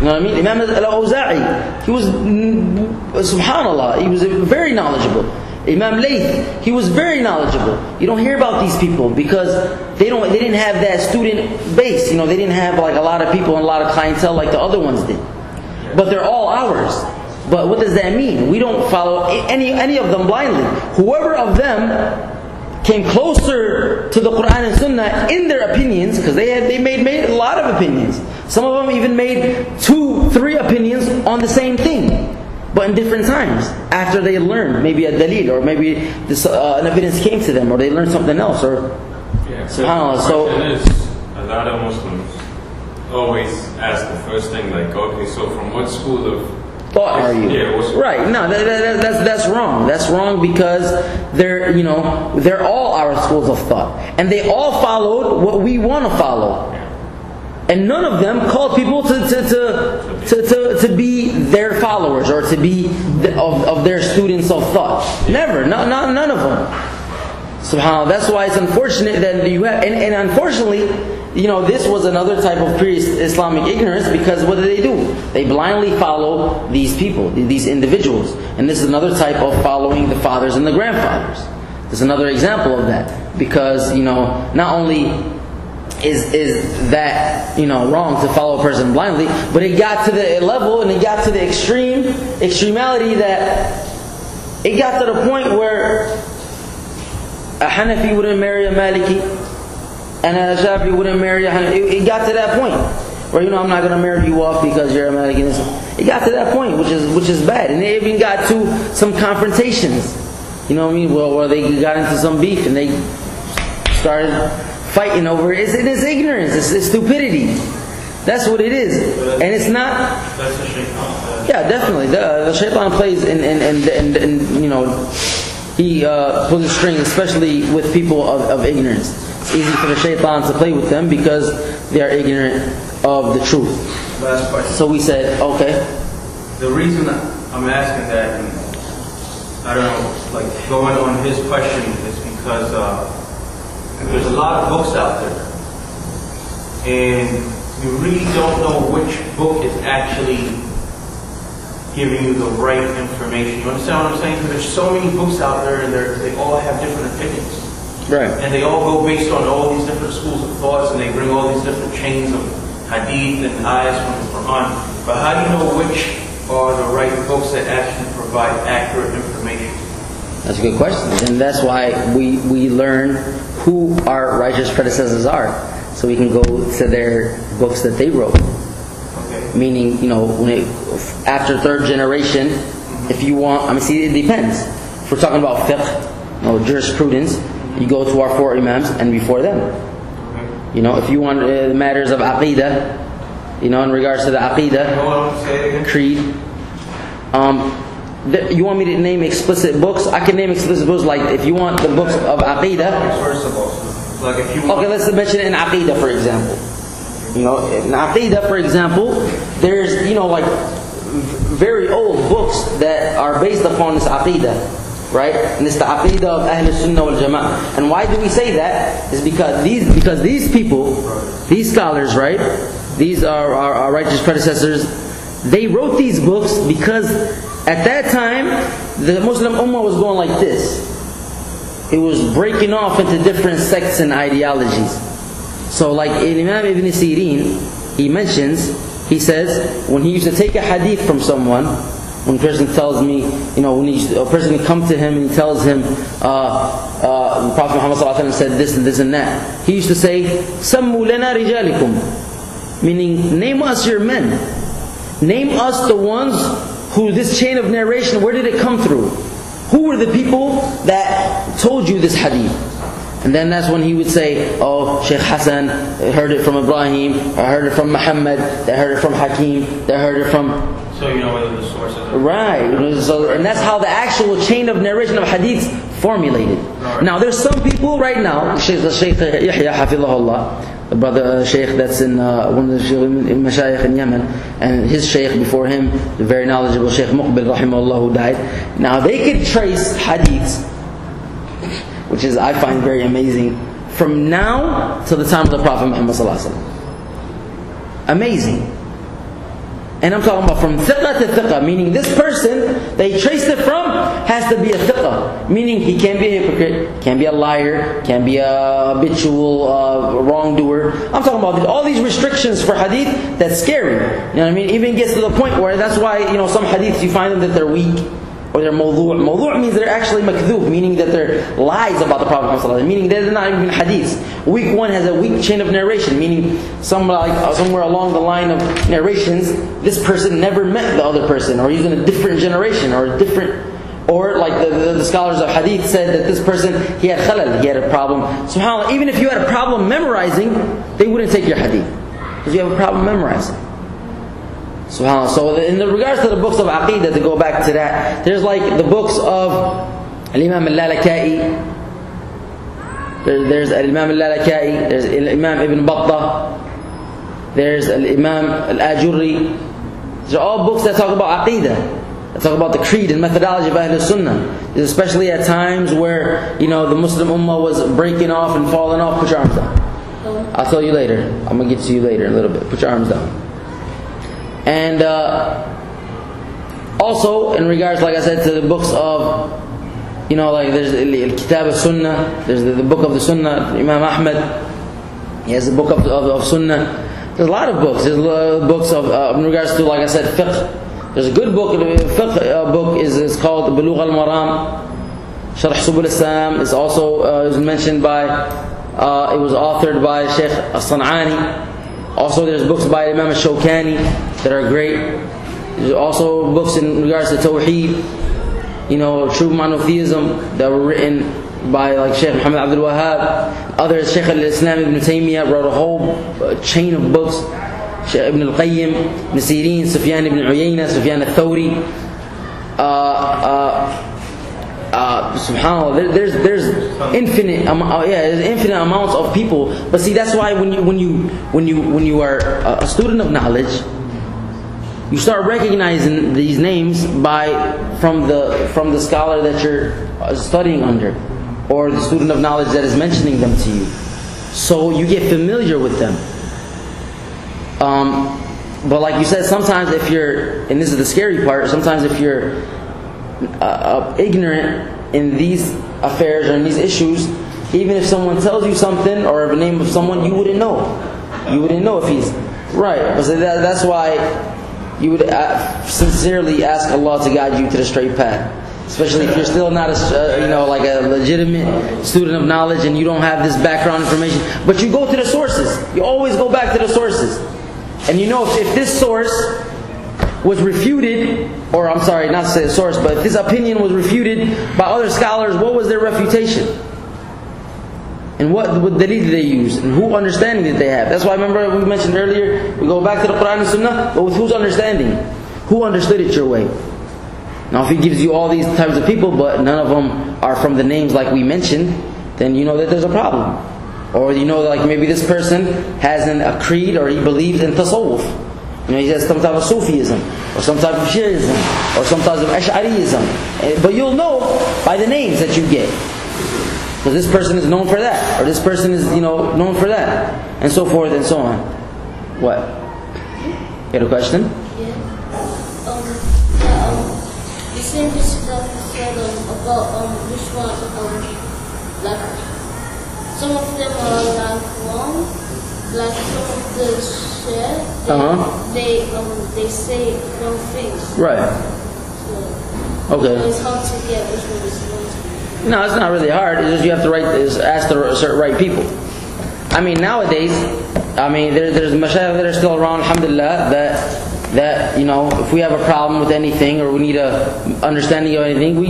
know what I mean? Imam al-Awza'i, he was, subhanallah, he was very knowledgeable. Imam Layth, he was very knowledgeable. You don't hear about these people because they didn't have that student base. They didn't have like a lot of people and a lot of clientele like the other ones did. But they're all ours. But what does that mean? We don't follow any of them blindly. Whoever of them came closer to the Quran and Sunnah in their opinions, because they made a lot of opinions. Some of them even made 2, 3 opinions on the same thing, but in different times, after they learned maybe a dalil, or maybe an evidence came to them, or they learned something else, or subhanAllah. So a lot of Muslims always ask the first thing, like, okay, so from what school of thought are you? Right? No, that's wrong. That's wrong because they're all our schools of thought, and they all followed what we want to follow. And none of them called people to be their followers or to be of their students of thought. Never. None of them. SubhanAllah. That's why it's unfortunate that you have, and unfortunately, this was another type of pre-Islamic ignorance, because what do? They blindly follow these people, these individuals. And this is another type of following the fathers and the grandfathers. There's another example of that, because not only is that wrong to follow a person blindly, but it got to the level and it got to the extremality that it got to the point where a Hanafi wouldn't marry a Maliki and a Shafi wouldn't marry a Hanafi. It got to that point where I'm not going to marry you off because you're a Maliki. It got to that point, which is bad, and it even got to some confrontations. Where they got into some beef and they started fighting over it. It's ignorance. It's stupidity. That's what it is, and it's not. That's the shaitan. Yeah, definitely. The shaitan plays, and he pulls the strings, especially with people of ignorance. It's easy for the shaitan to play with them because they are ignorant of the truth. Last question. So we said, okay. The reason I'm asking that, and I don't know, like going on his question, is because there's a lot of books out there, and you really don't know which book is actually giving you the right information. You understand what I'm saying? Because there's so many books out there, and they all have different opinions. Right. And they all go based on all these different schools of thoughts, and they bring all these different chains of hadith and ayahs from the Quran. But how do you know which are the right books that actually provide accurate information? That's a good question. And that's why we learn who our righteous predecessors are, so we can go to their books that they wrote. Okay. Meaning, after third generation, if you want, see, it depends. If we're talking about fiqh, jurisprudence, you go to our 4 imams and before them. Okay. If you want matters of aqidah, in regards to the aqidah, creed, you want me to name explicit books? I can name explicit books, like if you want the books of aqidah. First of all, like if you want, okay, let's mention it in aqidah, for example. In aqidah, for example, there's like very old books that are based upon this aqidah, right? And it's the aqidah of Ahl Sunnah wal Jama'ah. And why do we say that? Is because these people, these scholars, right? These are our righteous predecessors. They wrote these books because at that time, the Muslim Ummah was going like this. It was breaking off into different sects and ideologies. So like Imam Ibn Sirin, he says, when he used to take a hadith from someone, when a person tells me, when a person can come to him and he tells him, the Prophet Muhammad ﷺ said this and this and that, he used to say, Sammu lana rijalikum, meaning, name us your men. Name us the ones who this chain of narration, where did it come through? Who were the people that told you this hadith? And then that's when he would say, oh, Shaykh Hassan heard it from Ibrahim, I heard it from Muhammad, they heard it from Hakim, they heard it from... So you know whether the sources are... Right. So, and that's how the actual chain of narration of hadiths formulated. Right. Now there's some people right now, the Shaykh Yahya Hafidhahullah, the brother Shaykh that's in one of the Mashayikh in Yemen, and his Shaykh before him, the very knowledgeable Shaykh Muqbil Rahimahullah, who died. Now they could trace hadiths, which is, I find very amazing, from now to the time of the Prophet Muhammad ﷺ. Amazing. And I'm talking about from thiqah to thiqah, meaning this person they traced it from has to be a thiqah, meaning he can't be a hypocrite, can't be a liar, can't be a habitual wrongdoer. I'm talking about all these restrictions for hadith that's scary. You know what I mean? Even gets to the point where that's why some hadiths you find them that they're weak or they're mawdu'. Mawdu' means they're actually makdhub, meaning that they're lies about the Prophet ﷺ, meaning they're not even hadiths. Weak one has a weak chain of narration, meaning somewhere along the line of narrations, this person never met the other person, or he's in a different generation, or like the scholars of hadith said that this person, he had khalal, he had a problem. SubhanAllah, even if you had a problem memorizing, they wouldn't take your hadith, because you have a problem memorizing. SubhanAllah. So in regards to the books of Aqidah, to go back to that, there's like the books of Al-Imam Al-Lalaka'i, there's Al-Imam Al-Lalaka'i, there's Al-Imam Ibn Battah, there's Al-Imam Al-Ajurri. These are all books that talk about Aqidah, that talk about the creed and methodology of Ahlul Sunnah, especially at times where the Muslim Ummah was breaking off and falling off. Put your arms down. I'll tell you later. I'm going to get to you later in a little bit. Put your arms down. And also in regards, like I said, to the books of, like there's Kitab al-Sunnah, there's the book of the Sunnah, Imam Ahmad, he has the book of Sunnah. There's a lot of books. There's books of, in regards to, like I said, fiqh. There's a good book, fiqh book is called Bulugh al-Maram, Sharh Subul al-Salam. It's also is mentioned by, it was authored by Shaykh al-San'ani. Also there's books by Imam al-Shawkani that are great. There's also books in regards to Tawheed, true monotheism, that were written by like Shaykh Muhammad Abdul Wahhab. Others, Shaykh al-Islam Ibn Taymiyyah wrote a whole chain of books. Shaykh Ibn al-Qayyim, Ibn Sirin, Sufyan Ibn Uyayna, Sufyan al-Thawri. SubhanAllah, there's infinite amounts of people. But see, that's why when you are a student of knowledge, you start recognizing these names from the scholar that you're studying under, or the student of knowledge that is mentioning them to you. So you get familiar with them. But like you said, sometimes if you're, and this is the scary part, sometimes if you're ignorant in these affairs or in these issues, even if someone tells you something or the name of someone, you wouldn't know. You wouldn't know if he's right. But that's why you would sincerely ask Allah to guide you to the straight path. Especially if you're still not like a legitimate student of knowledge and you don't have this background information. But you go to the sources. You always go back to the sources. And if this source was refuted, or I'm sorry, not to say the source, but if this opinion was refuted by other scholars, what was their refutation? And what dalil did they use? And who understanding did they have? That's why, remember we mentioned earlier, we go back to the Quran and Sunnah, but with whose understanding? Who understood it your way? Now if he gives you all these types of people, but none of them are from the names like we mentioned, then you know that there's a problem. Or like maybe this person has a creed, or he believes in tasawwuf. He has some type of Sufism, or some type of Shi'ism, or some type of Ash'ariyism. But you'll know by the names that you get. Because this person is known for that, or this person is known for that, and so forth and so on. What? You had a question? Yeah. The same stuff said about which one, like some of them are like wrong, like some of the share, they say wrong things. Right. So okay. It's hard to get which one is wrong. No, it's not really hard. It's just you have to ask the right people. I mean, nowadays, there's mashayikh that are still around, alhamdulillah, that if we have a problem with anything or we need a understanding of anything, we